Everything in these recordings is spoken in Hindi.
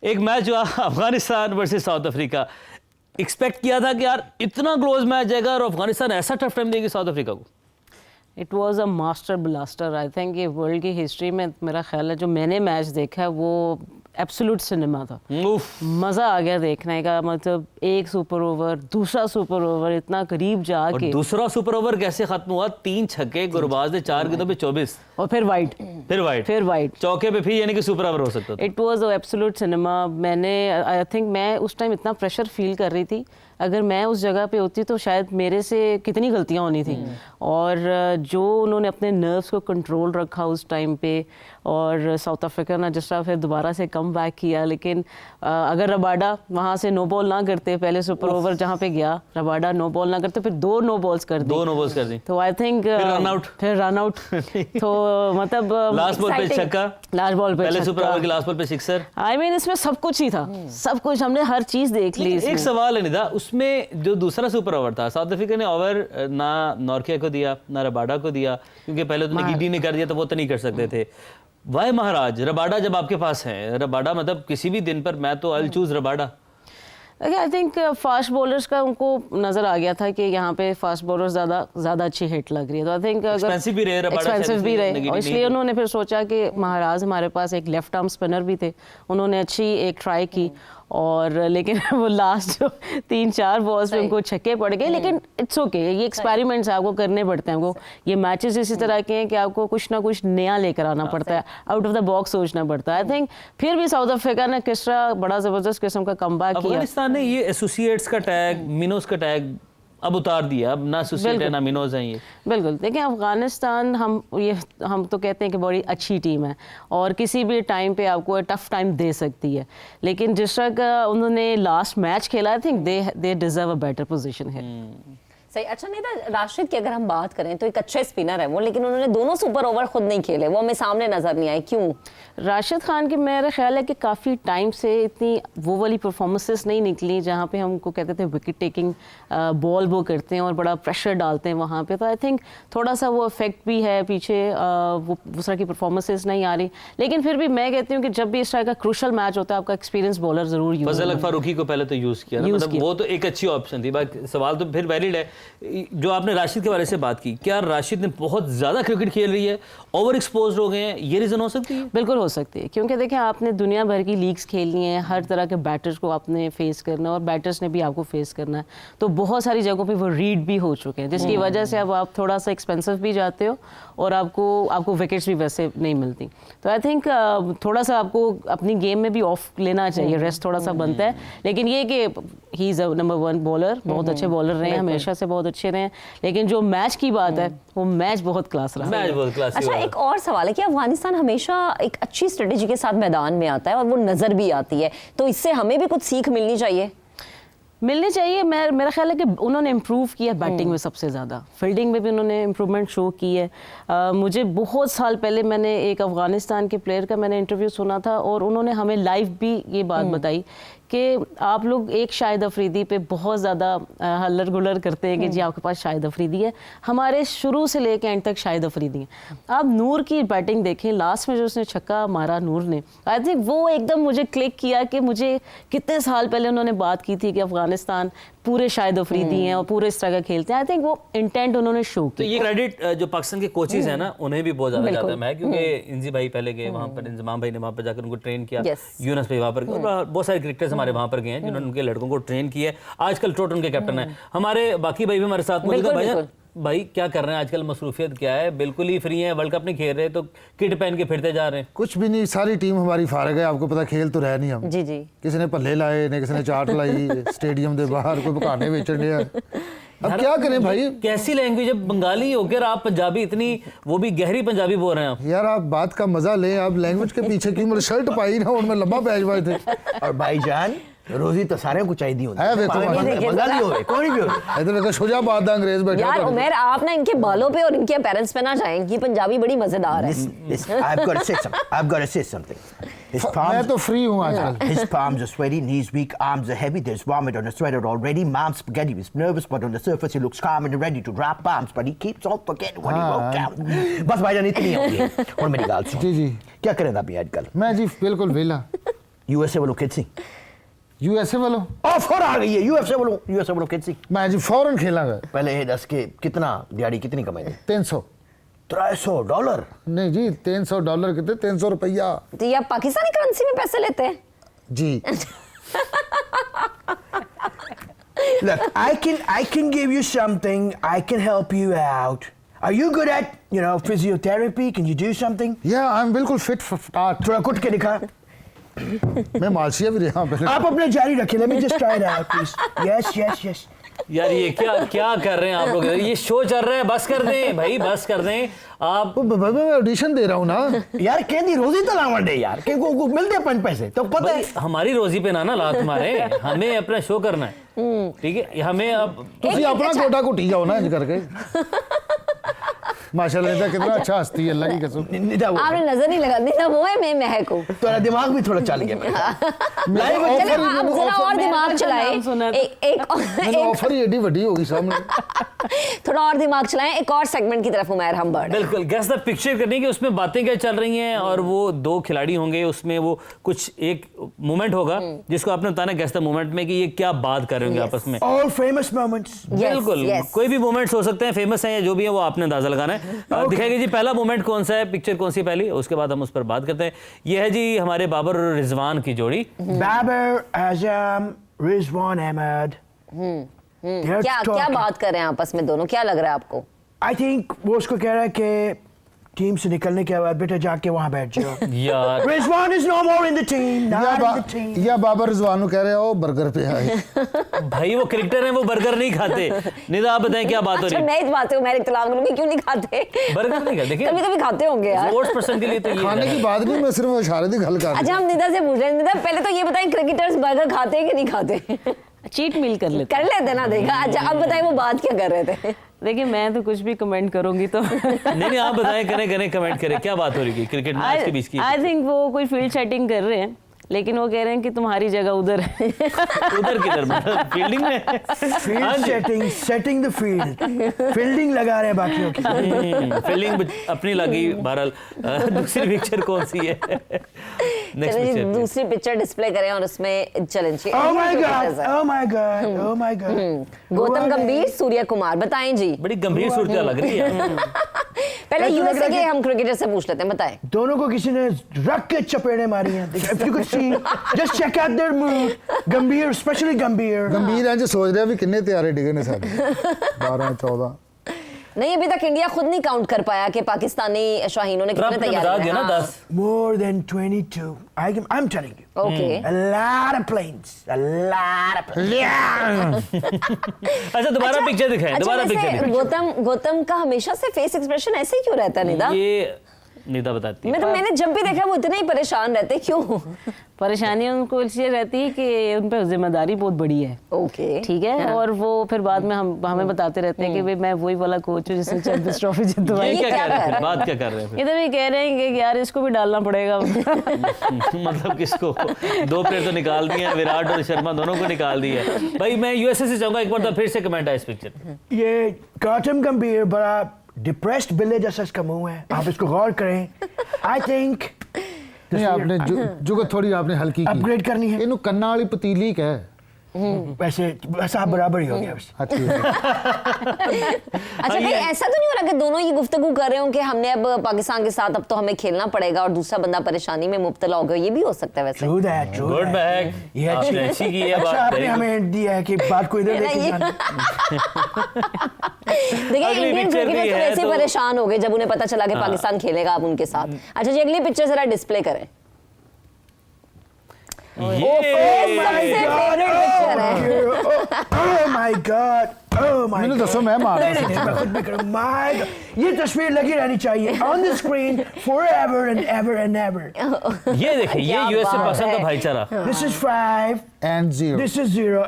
एक मैच हुआ Afghanistan versus south Africa. Expect किया था कि यार इतना क्लोज मैच जाएगा और अफगानिस्तान ऐसा टफ टाइम देगी साउथ अफ्रीका को। It was a master blaster. I think ये वर्ल्ड की हिस्ट्री में मेरा ख्याल है जो मैंने मैच देखा है वो एब्सोल्यूट सिनेमा था। मज़ा आ गया देखने का। मतलब एक सुपर ओवर, दूसरा सुपर ओवर, इतना करीब जाके, दूसरा सुपर ओवर कैसे खत्म हुआ, 3 छक्के, गुरबाज ने 4 गेंदों पे 24 और फिर वाइड चौके पे फिर, यानी कि सुपर ओवर हो सकता था। It was absolute cinema. I think मैं उस टाइम इतना प्रेशर फील कर रही थी, अगर मैं उस जगह पे होती तो शायद मेरे से कितनी गलतियां होनी थी। और जो उन्होंने अपने नर्व्स को कंट्रोल रखा उस टाइम पे, और साउथ अफ्रीका ने जिस तरह फिर दोबारा से कम बैक किया। लेकिन अगर रबाडा वहाँ से नो बॉल ना करते, पहले सुपर ओवर जहाँ पे गया रबाडा नो बॉल ना करते, फिर 2 नो बॉल्स कर दी तो आई थिंक फिर रन आउट तो मतलब लास्ट बॉल पे छक्का, लास्ट बॉल पे पहले सुपर ओवर की लास्ट बॉल पे सिक्सर। आई मीन इसमें सब कुछ ही था, सब कुछ, हमने हर चीज देख ली। एक सवाल है निदा, उसमें जो दूसरा सुपर ओवर था साउथ अफ्रीका ने ओवर ना नॉर्किया को दिया ना रबाडा को दिया, क्योंकि पहले तो गिडी ने कर दिया तो वो तो नहीं कर सकते थे। वाई महाराज रबाडा जब आपके पास है, रबाडा मतलब किसी भी दिन पर मैं तो I choose Rabada. I think fast bowlers का उनको नजर आ गया था कि यहाँ पे फास्ट बॉलर ज्यादा अच्छी हिट लग रही है, तो आई थिंक एक्सपेंसिव भी रहे और इसलिए उन्होंने फिर सोचा कि महाराज हमारे पास एक लेफ्ट आर्म स्पिनर भी थे, उन्होंने अच्छी एक ट्राई की और लेकिन वो लास्ट जो 3-4 बॉल्स पे उनको छक्के पड़ गए। लेकिन इट्स ओके, ये एक्सपेरिमेंट्स आपको करने पड़ते हैं। आपको ये मैचेस इसी तरह के हैं कि आपको कुछ ना कुछ नया लेकर आना पड़ता है, आउट ऑफ द बॉक्स सोचना पड़ता है। आई थिंक फिर भी साउथ अफ्रीका ने किस तरह बड़ा जबरदस्त किस्म का कमबैक किया। अफगानिस्तान ने ये एसोसिएट्स का टैग, मिनोस का टैग अब उतार दिया, अब ना एसोसिएट है ना मिनोज हैं ये। बिल्कुल, देखिए अफगानिस्तान हम तो कहते हैं कि बड़ी अच्छी टीम है और किसी भी टाइम पे आपको टफ टाइम दे सकती है, लेकिन जिस तरह का उन्होंने लास्ट मैच खेला, I think they deserve a better position है। सही। अच्छा नहीं था राशिद की अगर हम बात करें तो एक अच्छे स्पिनर है वो, लेकिन उन्होंने दोनों सुपर ओवर खुद नहीं खेले, वो हमें सामने नजर नहीं आए, क्यों? राशिद खान की मेरा ख्याल है कि काफ़ी टाइम से इतनी वो वाली परफॉर्मेंसेस नहीं निकली जहाँ पे हमको कहते थे विकेट टेकिंग बॉल वो करते हैं और बड़ा प्रेशर डालते हैं वहाँ पे, तो आई थिंक थोड़ा सा वो इफेक्ट भी है पीछे, वो उस तरह की परफॉर्मेंसेस नहीं आ रही। लेकिन फिर भी मैं कहती हूँ कि जब भी इस तरह का क्रूशल मैच होता है आपका एक्सपीरियंस बॉलर जरूर यूज। फजल अक फारूकी को पहले तो यूज़ किया, मतलब वो तो एक अच्छी ऑप्शन थी। बाकी सवाल तो फिर वैलिड है। जो आपने राशिद के बारे से बात की, क्या राशिद ने बहुत ज़्यादा क्रिकेट खेल रही है, ओवर एक्सपोज हो गए हैं, ये रीज़न हो सकती है? बिल्कुल हो सकती है, क्योंकि देखिए आपने दुनिया भर की लीग्स खेलनी है, हर तरह के बैटर्स को आपने फेस करना है और बैटर्स ने भी आपको फेस करना है, तो बहुत सारी जगहों पे वो रीड भी हो चुके हैं, जिसकी वजह से अब आप थोड़ा सा एक्सपेंसिव भी जाते हो और आपको विकेट्स भी वैसे नहीं मिलती। तो आई थिंक थोड़ा सा आपको अपनी गेम में भी ऑफ लेना चाहिए, रेस्ट थोड़ा सा बनता है। लेकिन ये कि ही इज़ नंबर 1 बॉलर, बहुत अच्छे बॉलर रहे हैं, हमेशा से बहुत अच्छे रहे हैं, लेकिन जो मैच की बात है वो मैच बहुत क्लास रहा। मैच बहुत क्लास। अच्छा एक और सवाल है कि अफगानिस्तान हमेशा एक अच्छी स्ट्रेटेजी के साथ मैदान में आता है और वो नजर भी आती है, तो इससे हमें भी कुछ सीख मिलनी चाहिए। मेरा ख्याल है कि उन्होंने इम्प्रूव किया बैटिंग में सबसे ज़्यादा, फील्डिंग में भी उन्होंने इम्प्रूवमेंट शो की है। मुझे बहुत साल पहले मैंने एक अफ़गानिस्तान के प्लेयर का मैंने इंटरव्यू सुना था और उन्होंने हमें लाइव भी ये बात बताई कि आप लोग एक शाहिद अफरीदी पे बहुत ज़्यादा हल्लर गुलर करते हैं कि जी आपके पास शाहिद अफरीदी है, हमारे शुरू से लेके एंड तक शाहिद अफरीदी हैं। आप नूर की बैटिंग देखें, लास्ट में जो उसने छक्का मारा नूर ने, आई थिंक वो एकदम मुझे क्लिक किया कि मुझे कितने साल पहले उन्होंने बात की थी कि अफगानिस्तान पूरे शाहिद अफरीदी हैं और पूरे इस तरह का खेलते हैं। आई थिंक वो इंटेंट उन्होंने शो किया। तो ये क्रेडिट जो पाकिस्तान के कोचेज हैं ना, उन्हें भी बहुत ज़्यादा जाता है, क्योंकि इंजी भाई पहले गए वहाँ पर, इंजमाम भाई ने वहाँ पर जाकर उनको ट्रेन किया, यूनस भाई वहाँ पर, बहुत सारे क्रिकेटर्स हमारे वहाँ पर गए हैं जिन्होंने उनके लड़कों को ट्रेन किया है। आजकल टोटन के कैप्टन है हमारे, बाकी भाई भी हमारे साथ मौजूद है। भाई क्या कर रहे हैं आजकल, मसरूफियत क्या है? बिल्कुल ही फ्री है, वर्ल्ड कप नहीं खेल रहे तो किट पहन के फिरते जा रहे हैं। कुछ भी नहीं, सारी टीम हमारी फारग है, आपको पता, खेल तो रह नहीं हम जी। किसी ने भल्ले लाए ने, किसी ने चाट लाई स्टेडियम के बाहर, कोई बकाने बेचन दिया। अब क्या करें भाई, कैसी लैंग्वेज है, बंगाली होकर आप पंजाबी इतनी, वो भी गहरी पंजाबी बोल रहे हैं आप। यार आप बात का मजा लें, आप लैंग्वेज के पीछे क्यों, मतलब शर्ट पाई ना उनमें लंबा पैच पाए थे। और भाईजान रोजी तो सारे को चाहिए होती है, बंगाली हो कोई भी हो, इधर का शुजाबाद अंग्रेज बैठा यार उमर आप ना इनके बालों पे और इनके अपीयरेंस पे ना जाएं, इनकी पंजाबी बड़ी मजेदार है। I've got to say something. मैं तो फ्री हूँ आजकल। His palms are sweaty, knees weak, arms are heavy. There's vomit on his sweater already. Mom's spaghetti was nervous, but on the surface he looks calm and ready to drop bombs. But he keeps on forgetting what he wrote down. बस भाईजान इतनी होगी। और मेरी गाल सुन। जी। क्या करें अभी आजकल? मैं जी बिल्कुल वेला। यूएसए वालों किड सी यूएसए वालों ऑफर आ गई है, यूएसए वालों किड सी मैं जी फौरन खेलांगा। पहले ये दस के कितना दिहाड़ी कितनी कमाई? 300 $300। नहीं जी, $300 कितने, 300 रुपया तो ये आप पाकिस्तानी करेंसी में पैसे लेते हैं? जी। Look, I can give you something. I can help you out. Are you good at, physiotherapy? Can you do something? या आई एम बिल्कुल फिट फाट। थोड़ा कुट के दिखा। मैं मालशिया भी रहा पहले। आप अपने जारी रखें। Let me just try it out, please. Yes. यार ये क्या कर रहे हैं आप लोग? ये शो चल रहा है, बस कर दें भाई, बस कर दें आप। मैं ऑडिशन दे रहा हूँ ना यार कहती रोजी तो लावण दे यार, कि को मिलते हैं 5 पैसे तो पता है। हमारी रोजी पे ना लात मारे, हमें अपना शो करना है, ठीक है? हमें अब तुसी अपना कोटा कुटी जाओ ना इंज करके। माशाल्लाह निदा कितना अच्छा हंसती है, अल्लाह की कसम। निदा वो आपने नजर नहीं लगा, निदा वो है, मैं महक हूँ। तेरा दिमाग भी थोड़ा चल गया। चलो आप जरा और दिमाग चलाएं, एक ऑफर ही एडी वड्डी होगी सामने। थोड़ा और दिमाग चलाएं, एक और सेगमेंट की तरफ उमैर हम बढ़। बिल्कुल गेस द पिक्चर करने की, उसमें बातें क्या चल रही हैं और वो 2 खिलाड़ी होंगे, उसमें वो कुछ एक मोमेंट होगा जिसको आपने बताना गेस द मोमेंट में कि ये क्या बात कर रहे होंगे आपस में। All famous moments. बिल्कुल कोई भी मोमेंट्स हो सकते हैं, फेमस हैं या जो भी है वो आपने अंदाजा लगाना है। दिखाएंगे जी पहला मोमेंट कौन सा है, पिक्चर कौन सी पहली, उसके बाद हम उस पर बात करते हैं। ये है जी हमारे बाबर और रिजवान की जोड़ी। बाबर आजम, रिजवान अहमद। क्या बात कर रहे हैं आपस में दोनों, क्या लग रहा है आपको? I think वो उसको कह रहा है कि टीम से निकलने के बाद बेटा जाके वहां बैठ जाओ। यार Rizwan is no more in the team, not in the team. या बाबर रिजवान को कह रहे हो बर्गर पे आए। भाई वो क्रिकेटर हैं, वो बर्गर नहीं खाते। निदा आप बताएं क्या बात हो रही है? मैं इस बात से मैं इख्तिलाफ करूंगी, क्यों नहीं खाते? बर्गर नहीं खाते, देखिए कभी खाते होंगे यार। स्पोर्ट्स पर्सन के लिए तो ये खाने की बात नहीं, मैं सिर्फ इशारे की गल कर रहा अच्छा हम निदा से पूछ रहे हैं, निदा पहले तो ये बताएं क्रिकेटर्स बर्गर खाते हैं कि नहीं खाते? चीट मील कर लेते ना, देखा। अच्छा अब बताइए वो बात क्या कर रहे थे? देखिए मैं तो कुछ भी कमेंट करूंगी तो नहीं आप बताएं, करें कमेंट करें, क्या बात हो रही है क्रिकेट मैच के बीच की? आई थिंक वो कोई फील्ड सेटिंग कर रहे हैं, लेकिन वो कह रहे हैं कि तुम्हारी जगह उधर है। उधर किधर, मतलब फील्डिंग में? Field setting the field, fielding लगा रहे हैं बाकियों की। फील्डिंग अपनी लगी। बहरहाल दूसरी पिक्चर कौन सी है? नेक्स्ट चलिए पिक्चर दूसरी पिक्चर डिस्प्ले करें और उसमें challenge. Oh my god. Gautam गंभीर, सूर्य कुमार, बताएं जी। बड़ी गंभीर सूरत लग रही है। पहले यूएसए के हम क्रिकेटर से पूछ लेते हैं, बताएं। दोनों को किसी ने रख के चपेड़े मारी हैं। If you could see, just check out their mood. गंभीर, especially गंभीर। गंभीर हैं जो सोच रहे हैं भी कितने तैयारे डिगे ने सारे 12-14। नहीं अभी तक इंडिया खुद नहीं काउंट कर पाया कि पाकिस्तानी शाहीनों ने कितने तैयार किए। 10 More than 22. I'm telling you. Okay. A lot of planes. A lot of planes. अच्छा दोबारा पिक्चर दिखाएं, दोबारा पिक्चर दिखाएं। गौतम का हमेशा से फेस एक्सप्रेशन ऐसे ही क्यों रहता है निदा? ये निदा बताती है। मैंने जब भी देखा वो इतने ही परेशान रहते, क्यों? परेशानी उनको इसलिए रहती है कि उन पर जिम्मेदारी बहुत बड़ी है। ओके ठीक है। और वो फिर बाद में हमें बताते रहते हैं कि भाई मैं वही वाला कोच हूँ जिसने चैंपियंस ट्रॉफी जितवाई। ये क्या कह रहे हैं, बात क्या कर रहे हैं? इधर भी कह रहे हैं कि यार इसको भी डालना पड़ेगा। मतलब किसको? 2 प्लेयर तो निकाल दिए, विराट और शर्मा दोनों को निकाल दिया। भाई मैं यूएसए से चाहूंगा एक बार तो फिर से कमेंट आए इस पिक्चर। ये गौतम गंभीर बड़ा डिप्रेस्ड बिल्ले जैसा इसका मुंह है, आप इसको गौर करें। आई थिंक नहीं आपने जो थोड़ी आपने हल्की की अपग्रेड करनी है। इन्हों कन्ना वाली पतीली का है। वैसे आप बराबर ही हो गया। अच्छा कहीं ऐसा तो नहीं हो रहा कि दोनों ये गुफ्तगू कर रहे हो कि हमने अब पाकिस्तान के साथ अब तो हमें खेलना पड़ेगा और दूसरा बंदा परेशानी में मुब्तला हो गया? ये भी हो सकता है वैसे। True that. गुड बैक, ये अच्छी की है बात। आपने हमें दिया है कि बात को इधर लेके जाना। देखिए इंडियन क्रिकेटर्स तो वैसे परेशान हो गए जब उन्हें पता चला कि पाकिस्तान खेलेगा अब उनके साथ। अच्छा जी अगली पिक्चर जरा डिस्प्ले करें। Oh my god. मैंने दसो मैं मार मैं खुद भी करूं। My God. ये तस्वीर लगी रहनी चाहिए on the screen forever and ever and ever. ये देखिए ये यूएसए पाकिस्तान का भाईचारा। This is 5 and 0. This is 0.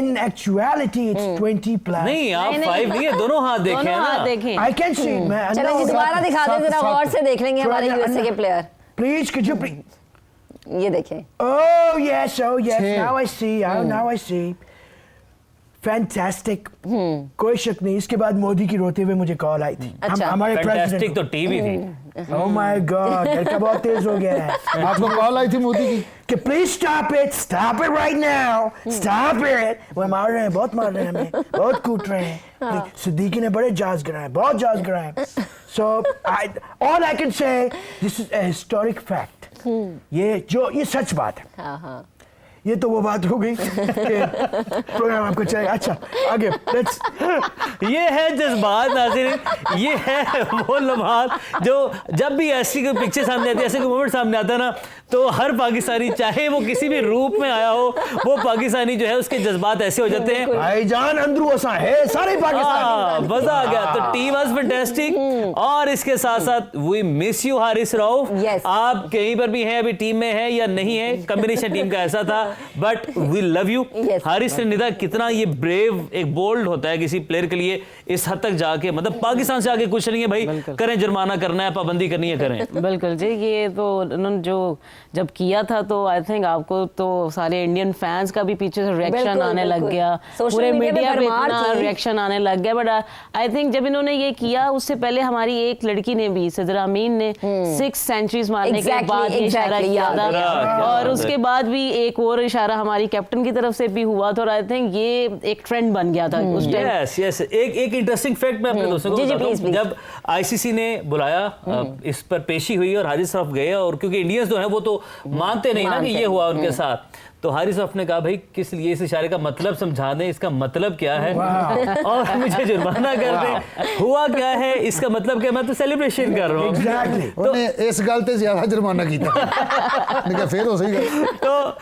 In actuality it's 20 plus. नहीं आप 5 नहीं है, दोनों हाथ देखें दोनों हाथ ना। देखें। I can see it, man. चलो जी दोबारा दिखा दें जरा गौर से देख लेंगे हमारे यूएसए के player. Please, could you please? ये देखें। Oh yes. Now I see. Now I see. Fantastic. कोई शक नहीं। इसके बाद मोदी की रोते हुए मुझे कॉल आई थी। अच्छा। हमारे फैंटास्टिक प्रेसिडेंट तो टीवी थी। Oh my God, लड़का बहुत तेज हो गया है। आपको कॉल आई थी मोदी की? कि please stop it right now, stop it, वो मार रहे हैं, बहुत मार रहे हैं हमें, बहुत कूट रहे हैं। सिद्दीकी ने बड़े जाज गिराए, बहुत जाज गिराए। So all I can say, this is a historic fact. ये सच बात है। ये तो वो बात हो गई कि प्रोग्राम आपको चाहिए। अच्छा आगे लेट्स। ये है जज्बात नाज़रीन, ये है वो लम्हात जो जब भी ऐसी कोई पिक्चर सामने आती है, ऐसे कोई मोमेंट सामने आता है ना, तो हर पाकिस्तानी चाहे वो किसी भी रूप में आया हो, वो पाकिस्तानी जो है उसके जज्बात ऐसे हो जाते हैं। भाईजान अंदरू ऐसा है सारे पाकिस्तानी। मजा आ गया। तो टीम वाज फैंटास्टिक और इसके साथ साथ we miss you Haris Rauf. आप कहीं पर भी हैं, अभी टीम में है या नहीं है, कॉम्बिनेशन टीम का ऐसा था, but we love you. Haris ने निदा कितना ये ब्रेव, एक बोल्ड होता है किसी प्लेयर के लिए इस हद तक जाके, मतलब पाकिस्तान से आगे कुछ नहीं है भाई, करें जुर्माना करना है, पाबंदी करनी है, करें। बिल्कुल जी, ये तो उन्होंने जो जब किया था तो आई थिंक आपको तो सारे इंडियन फैंस का भी पीछे से रिएक्शन आने लग गया, पूरे मीडिया पे इतना रिएक्शन आने लग गया। बट आई थिंक जब इन्होंने ये किया उससे पहले हमारी एक लड़की ने भी, सिद्रा अमीन ने 6 सेंचुरीज मारने के बाद ये इशारा किया था, और उसके बाद भी एक और इशारा हमारी कैप्टन की तरफ से भी हुआ था, और आई थिंक ये एक ट्रेंड बन गया था उस टाइम। यस यस, एक इंटरेस्टिंग फैक्ट मैं अपने दोस्तों को बताता हूं। जब आईसीसी ने बुलाया, इस पर पेशी हुई और हारिस रऊफ गए, और क्योंकि इंडियंस जो है वो तो मानते नहीं ना कि ये हुआ उनके साथ, तो हारिस रऊफ ने कहा भाई किस लिए इस इशारे का मतलब समझा दें, इसका मतलब क्या है और मुझे जुर्माना कर दें, हुआ क्या है, इसका मतलब क्या, मैं तो सेलिब्रेशन कर रहा हूँ। तो इस गल ते ज्यादा जुर्माना किया फिर हो सही। तो